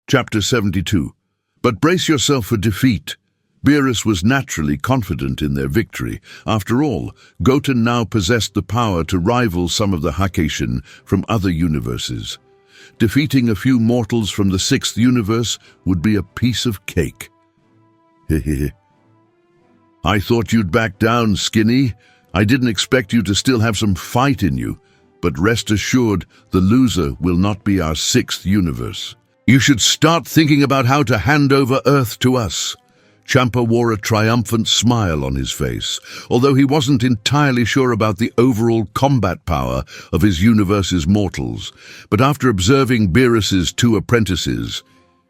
Chapter 72. But brace yourself for defeat. Beerus was naturally confident in their victory. After all, Goten now possessed the power to rival some of the Hakeishin from other universes. Defeating a few mortals from the sixth universe would be a piece of cake. Hehe. I thought you'd back down, Skinny. I didn't expect you to still have some fight in you. But rest assured, the loser will not be our sixth universe. You should start thinking about how to hand over Earth to us. Champa wore a triumphant smile on his face, although he wasn't entirely sure about the overall combat power of his universe's mortals. But after observing Beerus's two apprentices,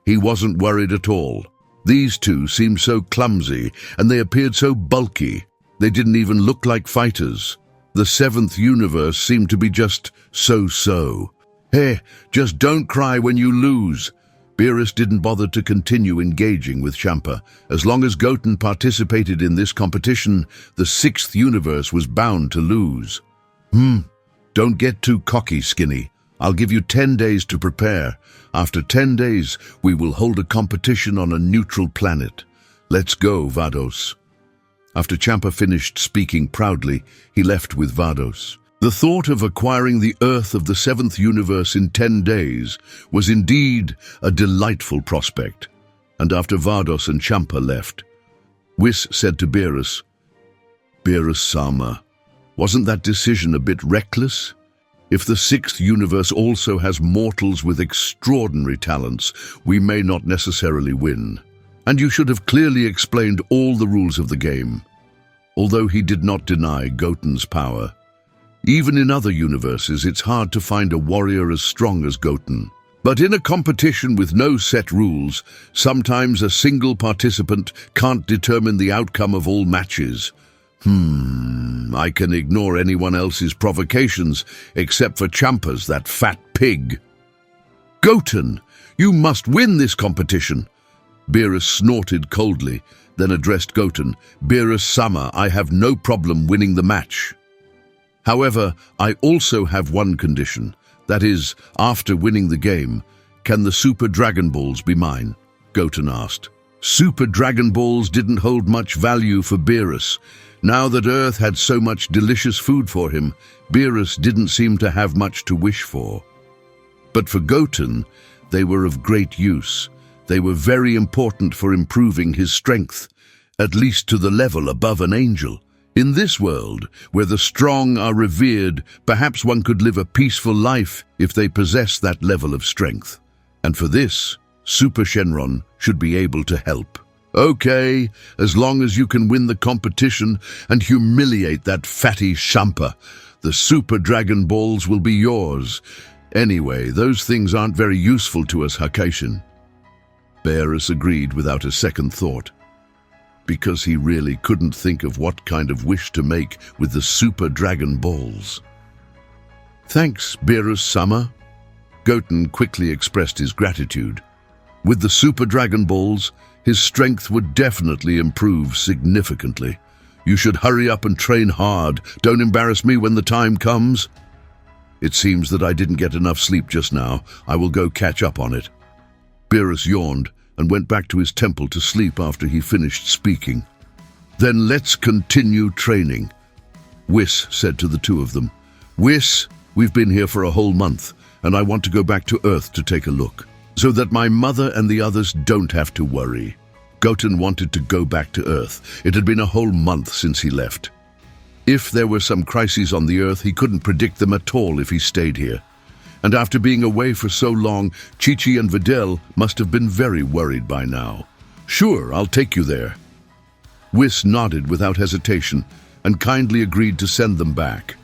he wasn't worried at all. These two seemed so clumsy, and they appeared so bulky. They didn't even look like fighters. The seventh universe seemed to be just so-so. Hey, just don't cry when you lose. Beerus didn't bother to continue engaging with Champa. As long as Goten participated in this competition, the sixth universe was bound to lose. Don't get too cocky, Skinny. I'll give you 10 days to prepare. After 10 days, we will hold a competition on a neutral planet. Let's go, Vados. After Champa finished speaking proudly, he left with Vados. The thought of acquiring the Earth of the seventh universe in 10 days was indeed a delightful prospect. And after Vados and Champa left, Whis said to Beerus, "Beerus-sama, wasn't that decision a bit reckless? If the sixth universe also has mortals with extraordinary talents, we may not necessarily win. And you should have clearly explained all the rules of the game." Although he did not deny Goten's power, even in other universes, it's hard to find a warrior as strong as Goten. But in a competition with no set rules, sometimes a single participant can't determine the outcome of all matches. I can ignore anyone else's provocations, except for Champa's, that fat pig. "Goten, you must win this competition." Beerus snorted coldly, then addressed Goten. "Beerus-sama, I have no problem winning the match. However, I also have one condition. That is, after winning the game, can the Super Dragon Balls be mine?" Goten asked. Super Dragon Balls didn't hold much value for Beerus. Now that Earth had so much delicious food for him, Beerus didn't seem to have much to wish for. But for Goten, they were of great use. They were very important for improving his strength, at least to the level above an angel. In this world, where the strong are revered, perhaps one could live a peaceful life if they possess that level of strength. And for this, Super Shenron should be able to help. "Okay, as long as you can win the competition and humiliate that fatty Champa, the Super Dragon Balls will be yours. Anyway, those things aren't very useful to us Hakeishin." Beerus agreed without a second thought, because he really couldn't think of what kind of wish to make with the Super Dragon Balls. "Thanks, Beerus-sama." Goten quickly expressed his gratitude. With the Super Dragon Balls, his strength would definitely improve significantly. "You should hurry up and train hard. Don't embarrass me when the time comes." "It seems that I didn't get enough sleep just now. I will go catch up on it." Beerus yawned and went back to his temple to sleep after he finished speaking. "Then let's continue training," Whis said to the two of them. "Whis, we've been here for a whole month, and I want to go back to Earth to take a look, so that my mother and the others don't have to worry." Goten wanted to go back to Earth. It had been a whole month since he left. If there were some crises on the Earth, he couldn't predict them at all if he stayed here. And after being away for so long, Chi-Chi and Videl must have been very worried by now. "Sure, I'll take you there." Whis nodded without hesitation and kindly agreed to send them back.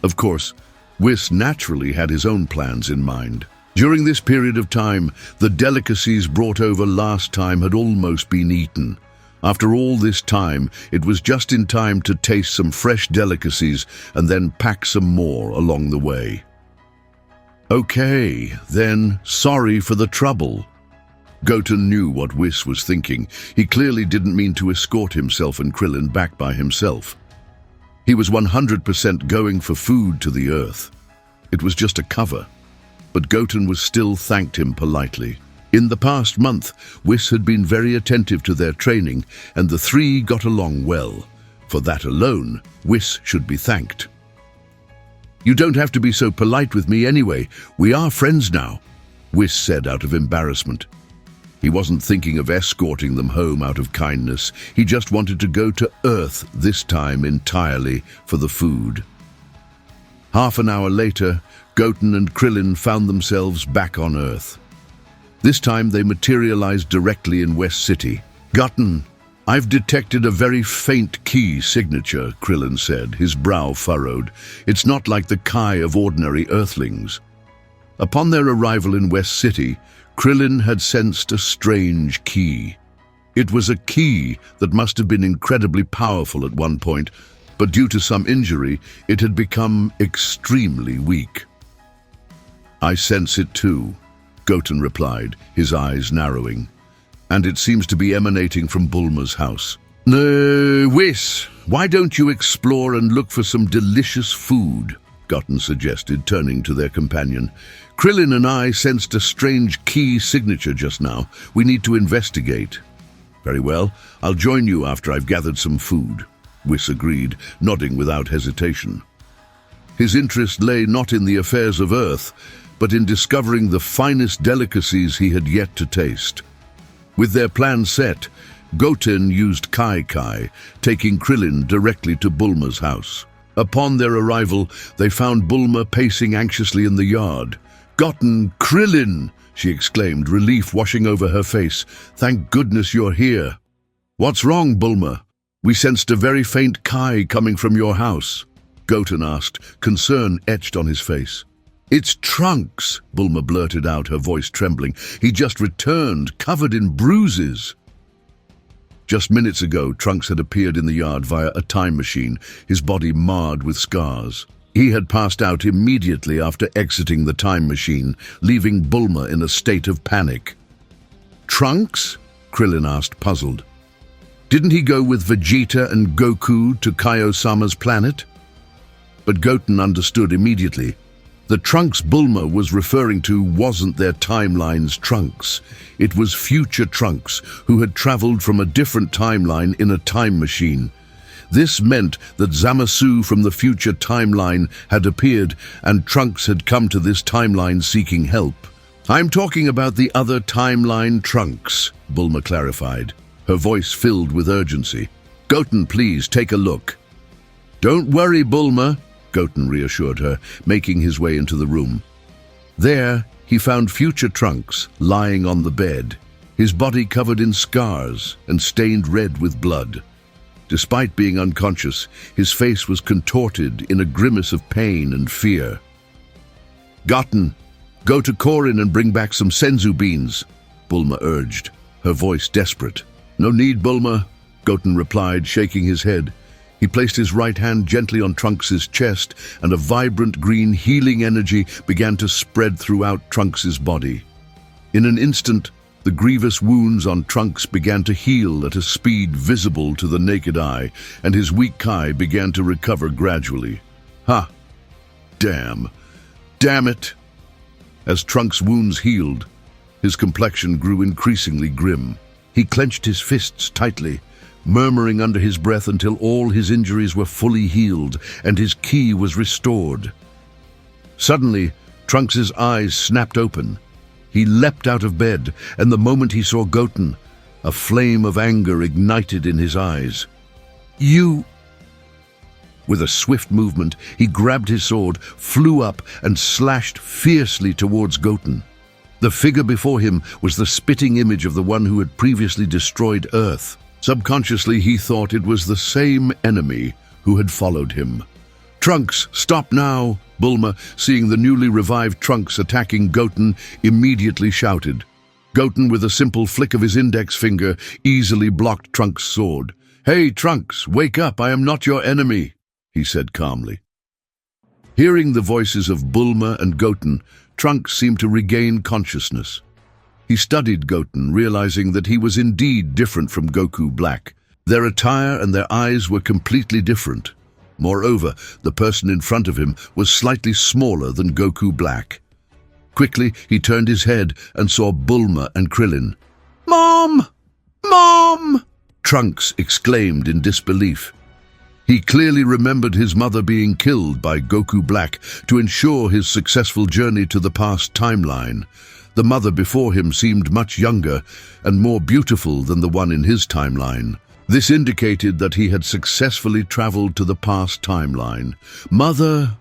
Of course, Whis naturally had his own plans in mind. During this period of time, the delicacies brought over last time had almost been eaten. After all this time, it was just in time to taste some fresh delicacies and then pack some more along the way. "Okay, then, sorry for the trouble." Goten knew what Whis was thinking. He clearly didn't mean to escort himself and Krillin back by himself. He was 100% going for food to the Earth. It was just a cover. But Goten was still thanked him politely. In the past month, Whis had been very attentive to their training, and the three got along well. For that alone, Whis should be thanked. "You don't have to be so polite with me anyway. We are friends now," Whis said out of embarrassment. He wasn't thinking of escorting them home out of kindness. He just wanted to go to Earth, this time entirely for the food. Half an hour later, Goten and Krillin found themselves back on Earth. This time they materialized directly in West City. "Goten, I've detected a very faint key signature," Krillin said, his brow furrowed. "It's not like the Kai of ordinary Earthlings." Upon their arrival in West City, Krillin had sensed a strange key. It was a key that must have been incredibly powerful at one point, but due to some injury, it had become extremely weak. "I sense it too," Goten replied, his eyes narrowing. "And it seems to be emanating from Bulma's house." "Whis, why don't you explore and look for some delicious food?" Goten suggested, turning to their companion. "Krillin and I sensed a strange key signature just now. We need to investigate." "Very well, I'll join you after I've gathered some food," Whis agreed, nodding without hesitation. His interest lay not in the affairs of Earth, but in discovering the finest delicacies he had yet to taste. With their plan set, Goten used Kai, taking Krillin directly to Bulma's house. Upon their arrival, they found Bulma pacing anxiously in the yard. "Goten, Krillin!" she exclaimed, relief washing over her face. "Thank goodness you're here." "What's wrong, Bulma? We sensed a very faint Kai coming from your house," Goten asked, concern etched on his face. "It's Trunks," Bulma blurted out, her voice trembling. "He just returned, covered in bruises." Just minutes ago, Trunks had appeared in the yard via a time machine, his body marred with scars. He had passed out immediately after exiting the time machine, leaving Bulma in a state of panic. "Trunks?" Krillin asked, puzzled. "Didn't he go with Vegeta and Goku to Kaio-sama's planet?" But Goten understood immediately. The Trunks Bulma was referring to wasn't their timeline's Trunks. It was future Trunks, who had traveled from a different timeline in a time machine. This meant that Zamasu from the future timeline had appeared, and Trunks had come to this timeline seeking help. "I'm talking about the other timeline Trunks," Bulma clarified, her voice filled with urgency. "Goten, please take a look." "Don't worry, Bulma," Goten reassured her, making his way into the room. There, he found future Trunks lying on the bed, his body covered in scars and stained red with blood. Despite being unconscious, his face was contorted in a grimace of pain and fear. "Goten, go to Korin and bring back some senzu beans," Bulma urged, her voice desperate. "No need, Bulma," Goten replied, shaking his head. He placed his right hand gently on Trunks' chest, and a vibrant green healing energy began to spread throughout Trunks' body. In an instant, the grievous wounds on Trunks began to heal at a speed visible to the naked eye, and his weak Kai began to recover gradually. "Ha! Damn! Damn it!" As Trunks' wounds healed, his complexion grew increasingly grim. He clenched his fists tightly, murmuring under his breath until all his injuries were fully healed and his ki was restored. Suddenly, Trunks' eyes snapped open. He leapt out of bed, and the moment he saw Goten, a flame of anger ignited in his eyes. "You..." With a swift movement, he grabbed his sword, flew up, and slashed fiercely towards Goten. The figure before him was the spitting image of the one who had previously destroyed Earth. Subconsciously, he thought it was the same enemy who had followed him. "Trunks, stop now!" Bulma, seeing the newly revived Trunks attacking Goten, immediately shouted. Goten, with a simple flick of his index finger, easily blocked Trunks' sword. "Hey, Trunks, wake up! I am not your enemy," he said calmly. Hearing the voices of Bulma and Goten, Trunks seemed to regain consciousness. He studied Goten, realizing that he was indeed different from Goku Black. Their attire and their eyes were completely different. Moreover, the person in front of him was slightly smaller than Goku Black. Quickly, he turned his head and saw Bulma and Krillin. "Mom! Mom!" Trunks exclaimed in disbelief. He clearly remembered his mother being killed by Goku Black to ensure his successful journey to the past timeline. The mother before him seemed much younger and more beautiful than the one in his timeline. This indicated that he had successfully traveled to the past timeline. Mother!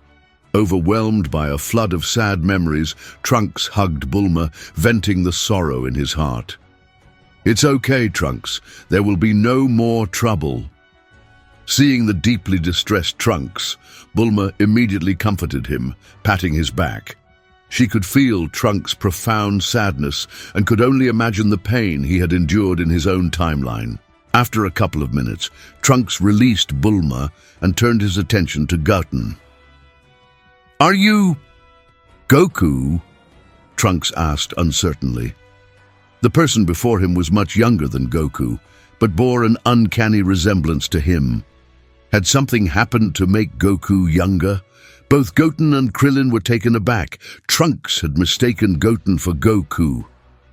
Overwhelmed by a flood of sad memories, Trunks hugged Bulma, venting the sorrow in his heart. "It's okay, Trunks. There will be no more trouble." Seeing the deeply distressed Trunks, Bulma immediately comforted him, patting his back. She could feel Trunks' profound sadness and could only imagine the pain he had endured in his own timeline. After a couple of minutes, Trunks released Bulma and turned his attention to Goten. "Are you Goku?" Trunks asked uncertainly. The person before him was much younger than Goku, but bore an uncanny resemblance to him. Had something happened to make Goku younger? Both Goten and Krillin were taken aback. Trunks had mistaken Goten for Goku,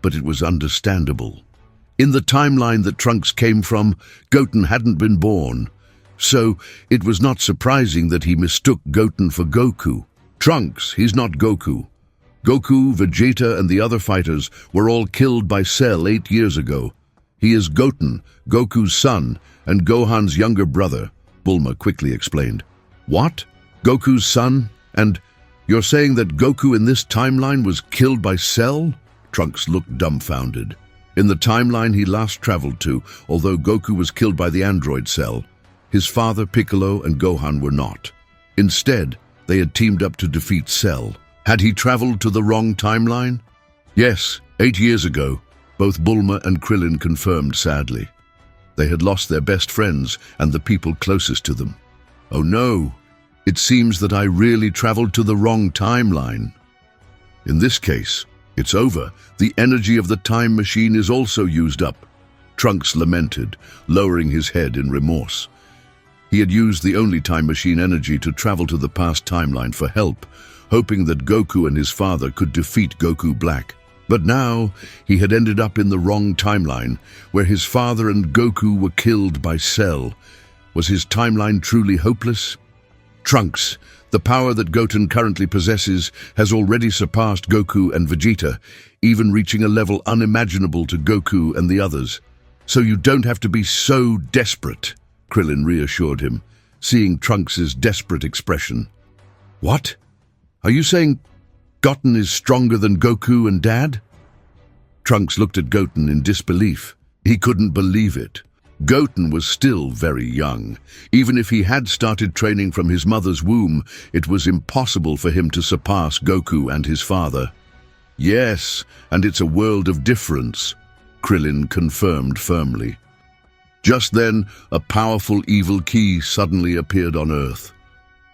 but it was understandable. In the timeline that Trunks came from, Goten hadn't been born, so it was not surprising that he mistook Goten for Goku. "Trunks, he's not Goku. Goku, Vegeta, and the other fighters were all killed by Cell 8 years ago. He is Goten, Goku's son, and Gohan's younger brother," Bulma quickly explained. "What? Goku's son? And you're saying that Goku in this timeline was killed by Cell?" Trunks looked dumbfounded. In the timeline he last traveled to, although Goku was killed by the android Cell, his father, Piccolo, and Gohan were not. Instead, they had teamed up to defeat Cell. Had he traveled to the wrong timeline? Yes, 8 years ago, both Bulma and Krillin confirmed sadly. They had lost their best friends and the people closest to them. "Oh no, it seems that I really traveled to the wrong timeline. In this case, it's over. The energy of the time machine is also used up," Trunks lamented, lowering his head in remorse. He had used the only time machine energy to travel to the past timeline for help, hoping that Goku and his father could defeat Goku Black. But now, he had ended up in the wrong timeline, where his father and Goku were killed by Cell. Was his timeline truly hopeless? "Trunks, the power that Goten currently possesses has already surpassed Goku and Vegeta, even reaching a level unimaginable to Goku and the others. So you don't have to be so desperate," Krillin reassured him, seeing Trunks' desperate expression. "What? Are you saying Goten is stronger than Goku and Dad?" Trunks looked at Goten in disbelief. He couldn't believe it. Goten was still very young. Even if he had started training from his mother's womb, it was impossible for him to surpass Goku and his father. "Yes, and it's a world of difference," Krillin confirmed firmly. Just then, a powerful evil key suddenly appeared on Earth.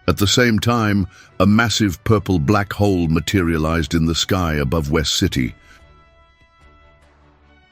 At the same time, a massive purple black hole materialized in the sky above West City.